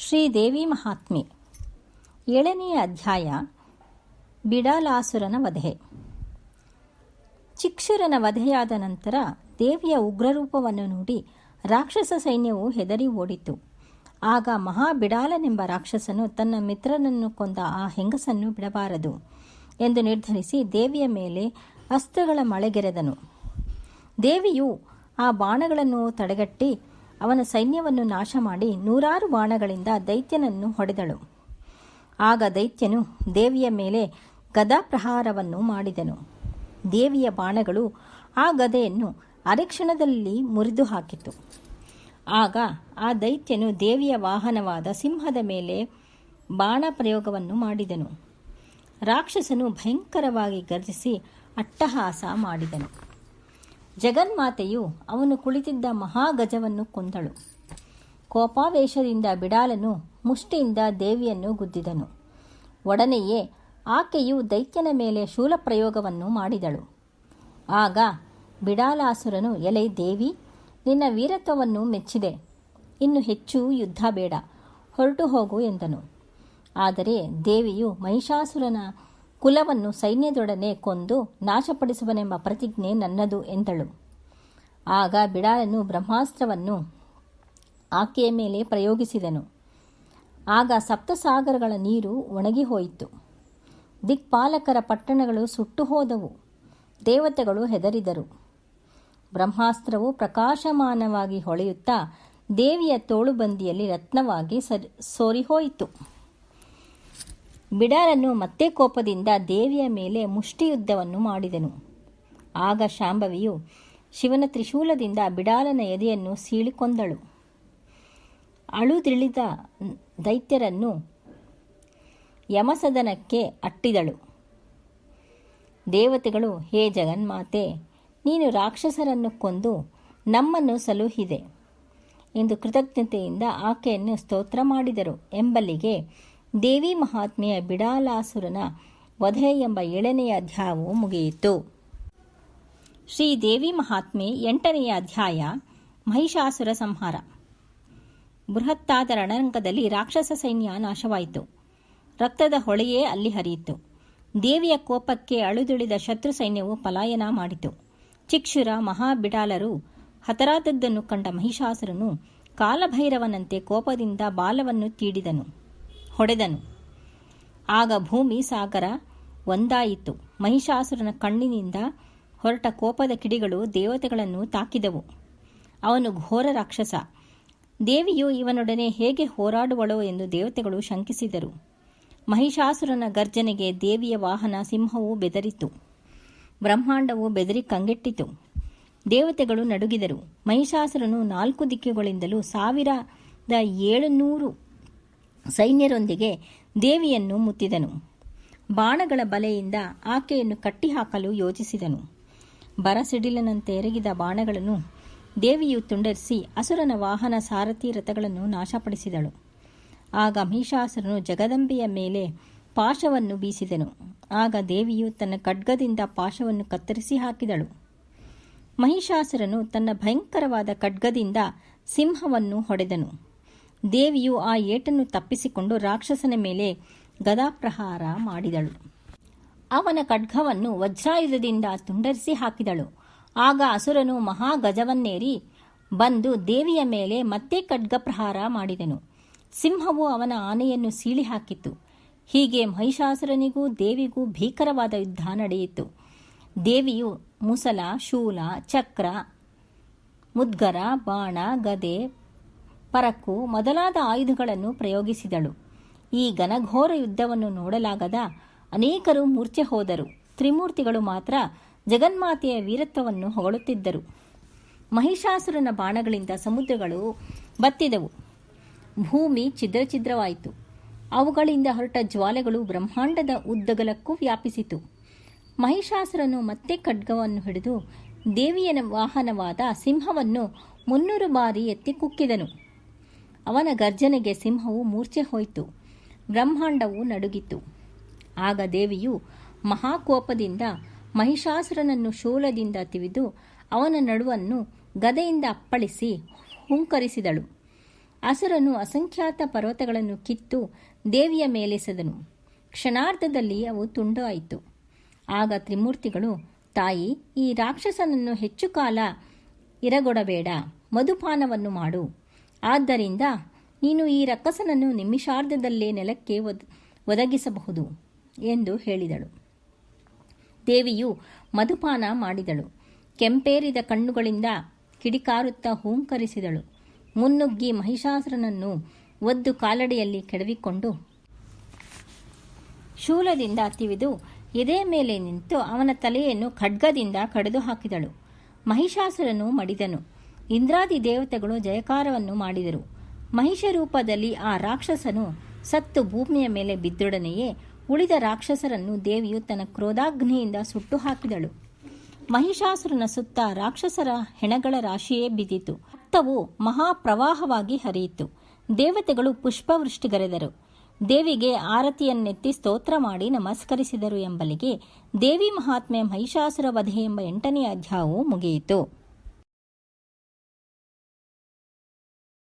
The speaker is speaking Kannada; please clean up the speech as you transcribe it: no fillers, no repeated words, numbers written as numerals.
ಶ್ರೀದೇವಿ ಮಹಾತ್ಮೆ 7ನೇ ಅಧ್ಯಾಯ. ಬಿಡಾಲಾಸುರನ ವಧೆ. ಚಿಕ್ಷುರನ ವಧೆಯಾದ ನಂತರ ದೇವಿಯ ಉಗ್ರರೂಪವನ್ನು ನೋಡಿ ರಾಕ್ಷಸ ಸೈನ್ಯವು ಹೆದರಿ ಓಡಿತು. ಆಗ ಮಹಾಬಿಡಾಲನೆಂಬ ರಾಕ್ಷಸನು ತನ್ನ ಮಿತ್ರನನ್ನು ಕೊಂದ ಆ ಹೆಂಗಸನ್ನು ಬಿಡಬಾರದು ಎಂದು ನಿರ್ಧರಿಸಿ ದೇವಿಯ ಮೇಲೆ ಅಸ್ತ್ರಗಳ ಮಳೆಗೆರೆದನು. ದೇವಿಯು ಆ ಬಾಣಗಳನ್ನು ತಡೆಗಟ್ಟಿ ಅವನ ಸೈನ್ಯವನ್ನು ನಾಶ ಮಾಡಿ 100 ಬಾಣಗಳಿಂದ ದೈತ್ಯನನ್ನು ಹೊಡೆದಳು. ಆಗ ದೈತ್ಯನು ದೇವಿಯ ಮೇಲೆ ಗದಾಪ್ರಹಾರವನ್ನು ಮಾಡಿದನು. ದೇವಿಯ ಬಾಣಗಳು ಆ ಗದೆಯನ್ನು ಅರೆಕ್ಷಣದಲ್ಲಿ ಮುರಿದು ಹಾಕಿತು. ಆಗ ಆ ದೈತ್ಯನು ದೇವಿಯ ವಾಹನವಾದ ಸಿಂಹದ ಮೇಲೆ ಬಾಣ ಪ್ರಯೋಗವನ್ನು ಮಾಡಿದನು. ರಾಕ್ಷಸನು ಭಯಂಕರವಾಗಿ ಗರ್ಜಿಸಿ ಅಟ್ಟಹಾಸ ಮಾಡಿದನು. ಜಗನ್ಮಾತೆಯು ಅವನು ಕುಳಿತಿದ್ದ ಮಹಾಗಜವನ್ನು ಕೊಂದಳು. ಕೋಪಾವೇಶದಿಂದ ಬಿಡಾಲನು ಮುಷ್ಟಿಯಿಂದ ದೇವಿಯನ್ನು ಗುದ್ದಿದನು. ಒಡನೆಯೇ ಆಕೆಯು ದೈತ್ಯನ ಮೇಲೆ ಶೂಲಪ್ರಯೋಗವನ್ನು ಮಾಡಿದಳು. ಆಗ ಬಿಡಾಲಾಸುರನು, ಎಲೈ ದೇವಿ, ನಿನ್ನ ವೀರತ್ವವನ್ನು ಮೆಚ್ಚಿದೆ, ಇನ್ನು ಹೆಚ್ಚು ಯುದ್ಧ ಬೇಡ, ಹೊರಟು ಹೋಗು ಎಂದನು. ಆದರೆ ದೇವಿಯು ಮಹಿಷಾಸುರನ ಕುಲವನ್ನು ಸೈನ್ಯದೊಡನೆ ಕೊಂದು ನಾಶಪಡಿಸುವನೆಂಬ ಪ್ರತಿಜ್ಞೆ ನನ್ನದು ಎಂದಳು. ಆಗ ಬಿಡಾಲನು ಬ್ರಹ್ಮಾಸ್ತ್ರವನ್ನು ಆಕೆಯ ಮೇಲೆ ಪ್ರಯೋಗಿಸಿದನು. ಆಗ ಸಪ್ತಸಾಗರಗಳ ನೀರು ಒಣಗಿ ಹೋಯಿತು. ದಿಕ್ಪಾಲಕರ ಪಟ್ಟಣಗಳು ಸುಟ್ಟು ಹೋದವು. ದೇವತೆಗಳು ಹೆದರಿದರು. ಬ್ರಹ್ಮಾಸ್ತ್ರವು ಪ್ರಕಾಶಮಾನವಾಗಿ ಹೊಳೆಯುತ್ತಾ ದೇವಿಯ ತೋಳುಬಂದಿಯಲ್ಲಿ ರತ್ನವಾಗಿ ಸೋರಿಹೋಯಿತು. ಬಿಡಾಲನು ಮತ್ತೆ ಕೋಪದಿಂದ ದೇವಿಯ ಮೇಲೆ ಮುಷ್ಟಿಯುದ್ಧವನ್ನು ಮಾಡಿದನು. ಆಗ ಶಾಂಭವಿಯು ಶಿವನ ತ್ರಿಶೂಲದಿಂದ ಬಿಡಾಲನ ಎದೆಯನ್ನು ಸೀಳಿಕೊಂದಳು. ಅಳುದಿಳಿದ ದೈತ್ಯರನ್ನು ಯಮಸದನಕ್ಕೆ ಅಟ್ಟಿದಳು. ದೇವತೆಗಳು, ಹೇ ಜಗನ್ಮಾತೆ, ನೀನು ರಾಕ್ಷಸರನ್ನು ಕೊಂದು ನಮ್ಮನ್ನು ಸಲುಹಿದೆ ಎಂದು ಕೃತಜ್ಞತೆಯಿಂದ ಆಕೆಯನ್ನು ಸ್ತೋತ್ರ ಮಾಡಿದರು ಎಂಬಲ್ಲಿಗೆ ದೇವಿ ಮಹಾತ್ಮೆಯ ಬಿಡಾಲಾಸುರನ ವಧೆ ಎಂಬ 7ನೇ ಅಧ್ಯಾಯವು ಮುಗಿಯಿತು. ಶ್ರೀದೇವಿ ಮಹಾತ್ಮೆ 8ನೇ ಅಧ್ಯಾಯ. ಮಹಿಷಾಸುರ ಸಂಹಾರ. ಬೃಹತ್ತಾದ ರಣರಂಗದಲ್ಲಿ ರಾಕ್ಷಸ ಸೈನ್ಯ ನಾಶವಾಯಿತು. ರಕ್ತದ ಹೊಳೆಯೇ ಅಲ್ಲಿ ಹರಿಯಿತು. ದೇವಿಯ ಕೋಪಕ್ಕೆ ಅಳುದುಳಿದ ಶತ್ರು ಸೈನ್ಯವು ಪಲಾಯನ ಮಾಡಿತು. ಚಿಕ್ಷುರ ಮಹಾಬಿಡಾಲರು ಹತರಾದದ್ದನ್ನು ಕಂಡ ಮಹಿಷಾಸುರನು ಕಾಲಭೈರವನಂತೆ ಕೋಪದಿಂದ ಬಾಲವನ್ನು ಹೊಡೆದನು. ಆಗ ಭೂಮಿ ಸಾಗರ ಒಂದಾಯಿತು. ಮಹಿಷಾಸುರನ ಕಣ್ಣಿನಿಂದ ಹೊರಟ ಕೋಪದ ಕಿಡಿಗಳು ದೇವತೆಗಳನ್ನು ತಾಕಿದವು. ಅವನು ಘೋರ ರಾಕ್ಷಸ. ದೇವಿಯು ಇವನೊಡನೆ ಹೇಗೆ ಹೋರಾಡುವಳೋ ಎಂದು ದೇವತೆಗಳು ಶಂಕಿಸಿದರು. ಮಹಿಷಾಸುರನ ಗರ್ಜನೆಗೆ ದೇವಿಯ ವಾಹನ ಸಿಂಹವು ಬೆದರಿತು. ಬ್ರಹ್ಮಾಂಡವು ಬೆದರಿ ಕಂಗೆಟ್ಟಿತು. ದೇವತೆಗಳು ನಡುಗಿದರು. ಮಹಿಷಾಸುರನು 4 ದಿಕ್ಕುಗಳಿಂದಲೂ 1700 ಸೈನ್ಯರೊಂದಿಗೆ ದೇವಿಯನ್ನು ಮುತ್ತಿದನು. ಬಾಣಗಳ ಬಲೆಯಿಂದ ಆಕೆಯನ್ನು ಕಟ್ಟಿಹಾಕಲು ಯೋಚಿಸಿದನು. ಬರಸಿಡಿಲಿನಂತೆ ಎರಗಿದ ಬಾಣಗಳನ್ನು ದೇವಿಯು ತುಂಡರಿಸಿ ಅಸುರನ ವಾಹನ ಸಾರಥಿ ರಥಗಳನ್ನು ನಾಶಪಡಿಸಿದಳು. ಆಗ ಮಹಿಷಾಸುರನು ಜಗದಂಬೆಯ ಮೇಲೆ ಪಾಶವನ್ನು ಬೀಸಿದನು. ಆಗ ದೇವಿಯು ತನ್ನ ಖಡ್ಗದಿಂದ ಪಾಶವನ್ನು ಕತ್ತರಿಸಿ ಹಾಕಿದಳು. ಮಹಿಷಾಸುರನು ತನ್ನ ಭಯಂಕರವಾದ ಖಡ್ಗದಿಂದ ಸಿಂಹವನ್ನು ಹೊಡೆದನು. ದೇವಿಯು ಆ ಏಟನ್ನು ತಪ್ಪಿಸಿಕೊಂಡು ರಾಕ್ಷಸನ ಮೇಲೆ ಗದಾಪ್ರಹಾರ ಮಾಡಿದಳು. ಅವನ ಖಡ್ಗವನ್ನು ವಜ್ರಾಯುಧದಿಂದ ತುಂಡರಿಸಿ ಹಾಕಿದಳು. ಆಗ ಅಸುರನು ಮಹಾಗಜವನ್ನೇರಿ ಬಂದು ದೇವಿಯ ಮೇಲೆ ಮತ್ತೆ ಖಡ್ಗಪ್ರಹಾರ ಮಾಡಿದನು. ಸಿಂಹವು ಅವನ ಆನೆಯನ್ನು ಸೀಳಿ ಹಾಕಿತು. ಹೀಗೆ ಮಹಿಷಾಸುರನಿಗೂ ದೇವಿಗೂ ಭೀಕರವಾದ ಯುದ್ಧ ನಡೆಯಿತು. ದೇವಿಯು ಮುಸಲ, ಶೂಲ, ಚಕ್ರ, ಮುದ್ಗರ, ಬಾಣ, ಗದೆ, ಪರಕ್ಕು ಮೊದಲಾದ ಆಯುಧಗಳನ್ನು ಪ್ರಯೋಗಿಸಿದಳು. ಈ ಘನಘೋರ ಯುದ್ಧವನ್ನು ನೋಡಲಾಗದ ಅನೇಕರು ಮೂರ್ಛೆ ಹೋದರು. ತ್ರಿಮೂರ್ತಿಗಳು ಮಾತ್ರ ಜಗನ್ಮಾತೆಯ ವೀರತ್ವವನ್ನು ಹೊಗಳುತ್ತಿದ್ದರು. ಮಹಿಷಾಸುರನ ಬಾಣಗಳಿಂದ ಸಮುದ್ರಗಳು ಬತ್ತಿದವು. ಭೂಮಿ ಛಿದ್ರವಾಯಿತು. ಅವುಗಳಿಂದ ಹೊರಟ ಜ್ವಾಲೆಗಳು ಬ್ರಹ್ಮಾಂಡದ ಉದ್ದಗಲಕ್ಕೂ ವ್ಯಾಪಿಸಿತು. ಮಹಿಷಾಸುರನು ಮತ್ತೆ ಖಡ್ಗವನ್ನು ಹಿಡಿದು ದೇವಿಯ ವಾಹನವಾದ ಸಿಂಹವನ್ನು 300 ಬಾರಿ ಎತ್ತಿ ಕುಕ್ಕಿದನು. ಅವನ ಗರ್ಜನೆಗೆ ಸಿಂಹವು ಮೂರ್ಛೆ ಹೋಯಿತು. ಬ್ರಹ್ಮಾಂಡವು ನಡುಗಿತು. ಆಗ ದೇವಿಯು ಮಹಾಕೋಪದಿಂದ ಮಹಿಷಾಸುರನನ್ನು ಶೂಲದಿಂದ ತಿವಿದು ಅವನ ನಡುವನ್ನು ಗದೆಯಿಂದ ಅಪ್ಪಳಿಸಿ ಹುಂಕರಿಸಿದಳು. ಅಸುರನು ಅಸಂಖ್ಯಾತ ಪರ್ವತಗಳನ್ನು ಕಿತ್ತು ದೇವಿಯ ಮೇಲೆಸೆದನು. ಕ್ಷಣಾರ್ಧದಲ್ಲಿ ಅವು ತುಂಡು ಆಯಿತು. ಆಗ ತ್ರಿಮೂರ್ತಿಗಳು, ತಾಯಿ, ಈ ರಾಕ್ಷಸನನ್ನು ಹೆಚ್ಚು ಕಾಲ ಇರಗೊಡಬೇಡ, ಮಧುಪಾನವನ್ನು ಮಾಡು. ಆದ್ದರಿಂದ ನೀನು ಈ ರಕ್ಕಸನನ್ನು ನಿಮಿಷಾರ್ಧದಲ್ಲೇ ನೆಲಕ್ಕೆ ಒದಗಿಸಬಹುದು ಎಂದು ಹೇಳಿದಳು. ದೇವಿಯು ಮಧುಪಾನ ಮಾಡಿದಳು. ಕೆಂಪೇರಿದ ಕಣ್ಣುಗಳಿಂದ ಕಿಡಿಕಾರುತ್ತಾ ಹೂಂಕರಿಸಿದಳು. ಮುನ್ನುಗ್ಗಿ ಮಹಿಷಾಸುರನನ್ನು ಒದ್ದು ಕಾಲಡಿಯಲ್ಲಿ ಕೆಡವಿಕೊಂಡು ಶೂಲದಿಂದ ತಿವಿದು ಎದೆ ಮೇಲೆ ನಿಂತು ಅವನ ತಲೆಯನ್ನು ಖಡ್ಗದಿಂದ ಕಡಿದು ಹಾಕಿದಳು. ಮಹಿಷಾಸುರನು ಮಡಿದನು. ಇಂದ್ರಾದಿ ದೇವತೆಗಳು ಜಯಕಾರವನ್ನು ಮಾಡಿದರು. ಮಹಿಷ ರೂಪದಲ್ಲಿ ಆ ರಾಕ್ಷಸನು ಸತ್ತು ಭೂಮಿಯ ಮೇಲೆ ಬಿದ್ದೊಡನೆಯೇ ಉಳಿದ ರಾಕ್ಷಸರನ್ನು ದೇವಿಯು ತನ್ನ ಕ್ರೋಧಾಗ್ನಿಯಿಂದ ಸುಟ್ಟು ಹಾಕಿದಳು. ಮಹಿಷಾಸುರನ ಸುತ್ತ ರಾಕ್ಷಸರ ಹೆಣಗಳ ರಾಶಿಯೇ ಬಿದ್ದಿತು. ರಕ್ತವು ಮಹಾಪ್ರವಾಹವಾಗಿ ಹರಿಯಿತು. ದೇವತೆಗಳು ಪುಷ್ಪವೃಷ್ಟಿಗರೆದರು. ದೇವಿಗೆ ಆರತಿಯನ್ನೆತ್ತಿ ಸ್ತೋತ್ರ ಮಾಡಿ ನಮಸ್ಕರಿಸಿದರು ಎಂಬಲಿಗೆ ದೇವಿ ಮಹಾತ್ಮೆ ಮಹಿಷಾಸುರ ವಧೆ ಎಂಬ 8ನೇ ಅಧ್ಯಾಯವು ಮುಗಿಯಿತು.